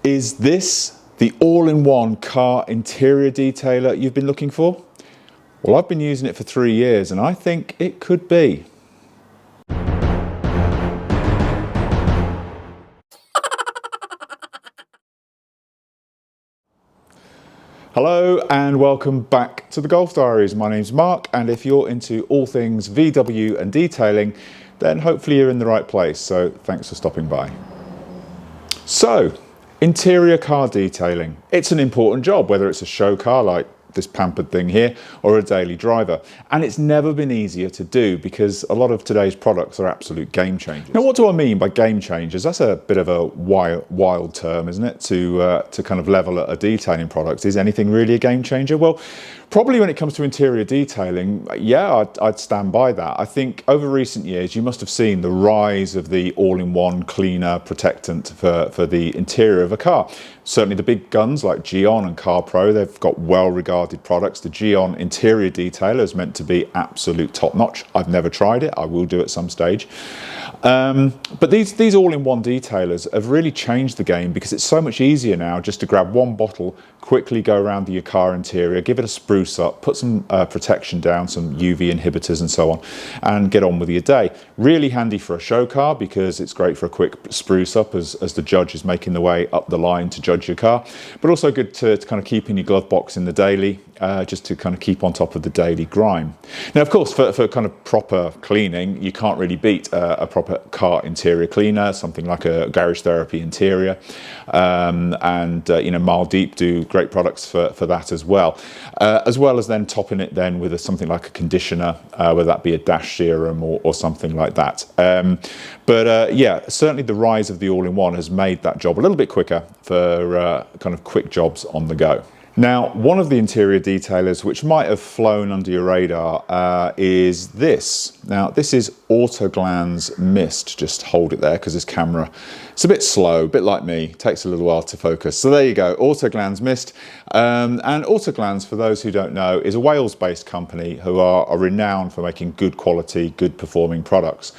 Is this the all-in-one car interior detailer you've been looking for? Well, I've been using it for 3 years and I think it could be. Hello and welcome back to the Golf Diaries. My name's Mark, and if you're into all things VW and detailing, then hopefully you're in the right place. So thanks for stopping by. So, interior car detailing. It's an important job, whether it's a show car like this pampered thing here or a daily driver, and it's never been easier to do because a lot of today's products are absolute game changers. Now, what do I mean by game changers? That's a bit of a wild term, isn't it, to kind of level at a detailing product. Is anything really a game changer? Well, probably when it comes to interior detailing, yeah, I'd stand by that. I think over recent years you must have seen the rise of the all-in-one cleaner protectant for the interior of a car. Certainly the big guns like Geon and CarPro, they've got well-regarded products. The Geon interior detailer is meant to be absolute top-notch. I've never tried it. I will do at some stage. But these all-in-one detailers have really changed the game because it's so much easier now just to grab one bottle, quickly go around your car interior, give it a spruce up, put some protection down, some UV inhibitors and so on, and get on with your day. Really handy for a show car because it's great for a quick spruce up as the judge is making the way up the line to judge your car, but also good to kind of keep in your glove box in the daily, just to kind of keep on top of the daily grime. Now, of course, for kind of proper cleaning, you can't really beat a proper car interior cleaner, something like a Garage Therapy interior, and you know, Mile Deep do great products for that as well as then topping it then with something like a conditioner, whether that be a dash serum or something like that. But yeah, certainly the rise of the all-in-one has made that job a little bit quicker for kind of quick jobs on the go. Now, one of the interior detailers which might have flown under your radar is this. Now, this is AutoGlanz Mist. Just hold it there because this camera, it's a bit slow, a bit like me. It takes a little while to focus. So there you go, AutoGlanz Mist. And AutoGlanz, for those who don't know, is a Wales-based company who are renowned for making good quality, good performing products.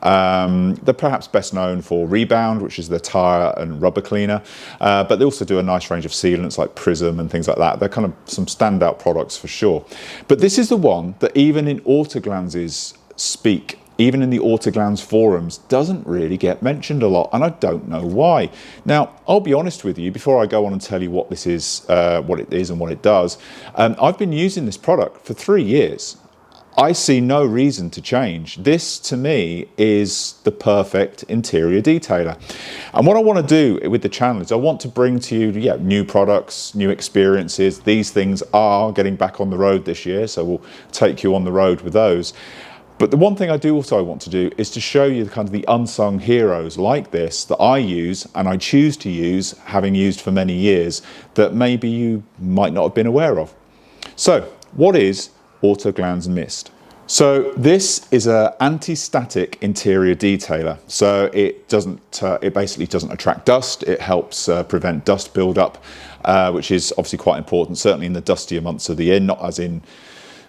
They're perhaps best known for Rebound, which is their tyre and rubber cleaner, but they also do a nice range of sealants like Prism and things like that. They're kind of some standout products for sure. But this is the one that even in AutoGlanz's speak, even in the AutoGlanz forums, doesn't really get mentioned a lot, and I don't know why. Now, I'll be honest with you, before I go on and tell you what this is, what it is and what it does, I've been using this product for 3 years. I see no reason to change. This, to me, is the perfect interior detailer. And what I want to do with the channel is I want to bring to you, yeah, new products, new experiences. These things are getting back on the road this year, so we'll take you on the road with those. But the one thing I do also want to do is to show you kind of the unsung heroes like this that I use and I choose to use, having used for many years, that maybe you might not have been aware of. So, what is AutoGlanz Mist? So this is an anti-static interior detailer. So it basically doesn't attract dust. It helps prevent dust build-up, which is obviously quite important, certainly in the dustier months of the year, not as in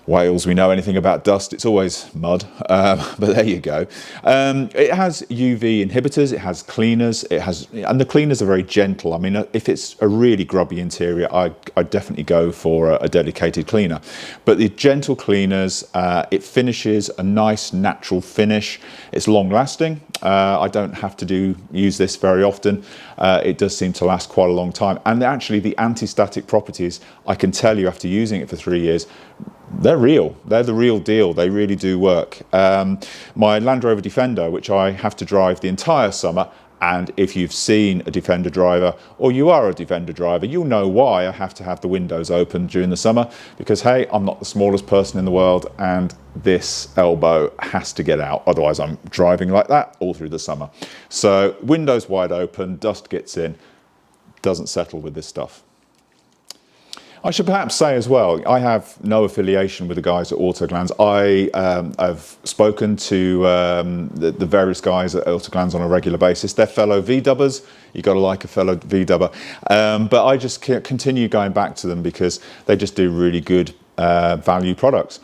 Wales we know anything about dust, it's always mud, but there you go. It has UV inhibitors, it has cleaners, and the cleaners are very gentle. I mean, if it's a really grubby interior, I'd definitely go for a dedicated cleaner. But the gentle cleaners, it finishes a nice natural finish. It's long lasting. I don't have to use this very often. It does seem to last quite a long time. And actually the anti-static properties, I can tell you after using it for 3 years, they're real. They're the real deal. They really do work. My Land Rover Defender, which I have to drive the entire summer, and if you've seen a Defender driver or you are a Defender driver, you'll know why I have to have the windows open during the summer, because hey, I'm not the smallest person in the world and this elbow has to get out, otherwise I'm driving like that all through the summer. So windows wide open, dust gets in, doesn't settle with this stuff. I should perhaps say as well, I have no affiliation with the guys at AutoGlanz. I have spoken to the various guys at AutoGlanz on a regular basis. They're fellow VWers. You've got to like a fellow VW. But I just continue going back to them because they just do really good value products.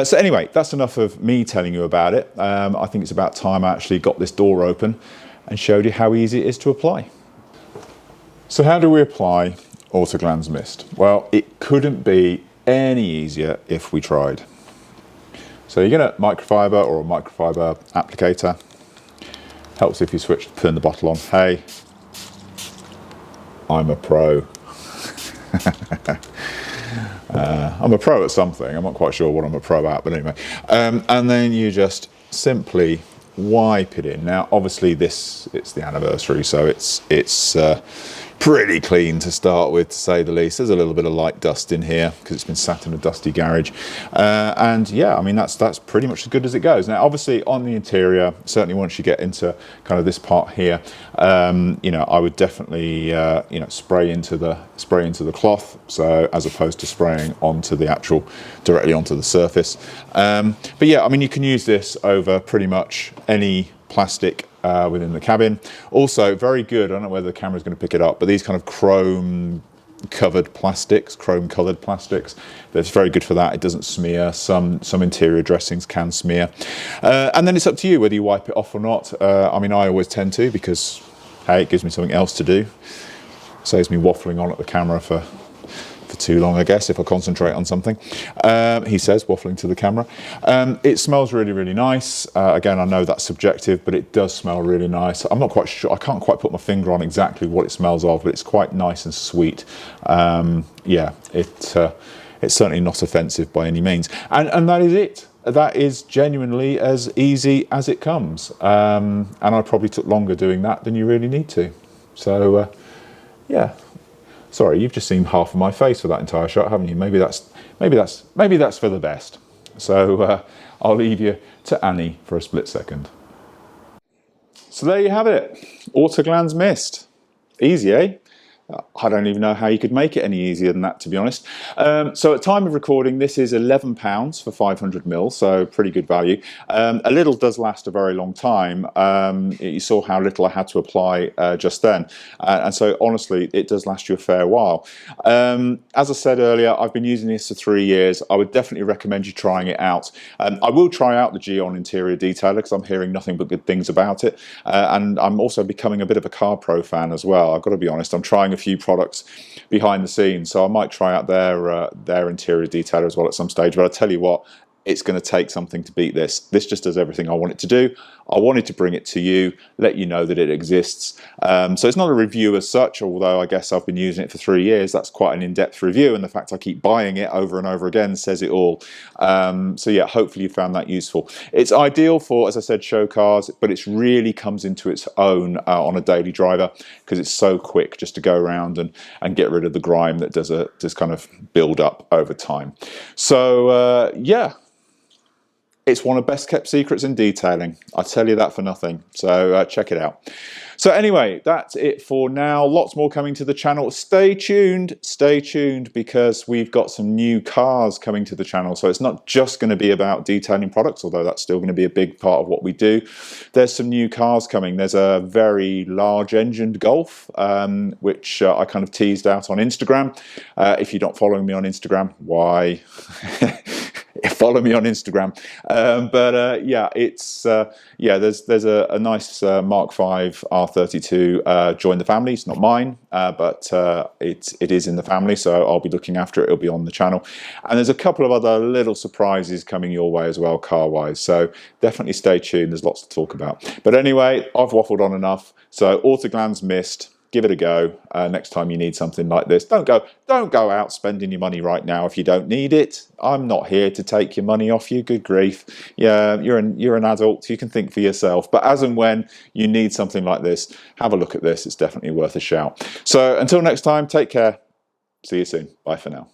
So anyway, that's enough of me telling you about it. I think it's about time I actually got this door open and showed you how easy it is to apply. So how do we apply AutoGlanz Mist? Well, it couldn't be any easier if we tried. So you get a microfiber or a microfiber applicator. Helps if you switch to putting the bottle on. Hey, I'm a pro. I'm a pro at something. I'm not quite sure what I'm a pro at, but anyway. And then you just simply wipe it in. Now, obviously, it's the anniversary, so it's pretty clean to start with, to say the least. There's a little bit of light dust in here because it's been sat in a dusty garage, and yeah, I mean that's pretty much as good as it goes. Now, obviously, on the interior, certainly once you get into kind of this part here, you know, I would definitely you know, spray into the cloth, so as opposed to spraying onto the directly onto the surface. But yeah, I mean, you can use this over pretty much any plastic within the cabin. Also very good, I don't know whether the camera's going to pick it up, but these kind of chrome coloured plastics, that's very good for that. It doesn't smear. Some interior dressings can smear, and then it's up to you whether you wipe it off or not. I mean, I always tend to, because hey, it gives me something else to do. Saves me waffling on at the camera for too long, I guess, if I concentrate on something. He says, waffling to the camera. It smells really, really nice. Again, I know that's subjective, but it does smell really nice. I'm not quite sure, I can't quite put my finger on exactly what it smells of, but it's quite nice and sweet. Yeah, it's certainly not offensive by any means. And that is it. That is genuinely as easy as it comes. And I probably took longer doing that than you really need to. So, yeah. Sorry, you've just seen half of my face for that entire shot, haven't you? Maybe that's for the best. So I'll leave you to Annie for a split second. So there you have it, AutoGlanz Mist. Easy, eh? I don't even know how you could make it any easier than that, to be honest. So at time of recording, this is £11 for 500 ml, so pretty good value. A little does last a very long time. You saw how little I had to apply just then. And so honestly, it does last you a fair while. As I said earlier, I've been using this for 3 years. I would definitely recommend you trying it out. I will try out the Geon interior detailer because I'm hearing nothing but good things about it. And I'm also becoming a bit of a Car Pro fan as well. I've got to be honest, I'm trying a few products behind the scenes, so I might try out their interior detailer as well at some stage. But I tell you what, it's going to take something to beat this. This just does everything I want it to do. I wanted to bring it to you, let you know that it exists. So it's not a review as such, although I guess I've been using it for 3 years. That's quite an in-depth review, and the fact I keep buying it over and over again says it all. So yeah, hopefully you found that useful. It's ideal for, as I said, show cars, but it really comes into its own on a daily driver because it's so quick just to go around and get rid of the grime that does kind of build up over time. So yeah. It's one of the best kept secrets in detailing. I tell you that for nothing. So check it out. So anyway, that's it for now. Lots more coming to the channel. Stay tuned because we've got some new cars coming to the channel. So it's not just going to be about detailing products, although that's still going to be a big part of what we do. There's some new cars coming. There's a very large engined Golf, which I kind of teased out on Instagram. If you're not following me on Instagram, why? Follow me on Instagram. Yeah, it's yeah. There's a nice Mark V R32 join the family. It's not mine, but it is in the family, so I'll be looking after it. It'll be on the channel, and there's a couple of other little surprises coming your way as well, car wise. So definitely stay tuned. There's lots to talk about. But anyway, I've waffled on enough. So AutoGlanz Mist. Give it a go next time you need something like this. Don't go out spending your money right now if you don't need it. I'm not here to take your money off you. Good grief. Yeah, you're an adult. You can think for yourself. But as and when you need something like this, have a look at this. It's definitely worth a shout. So until next time, take care. See you soon. Bye for now.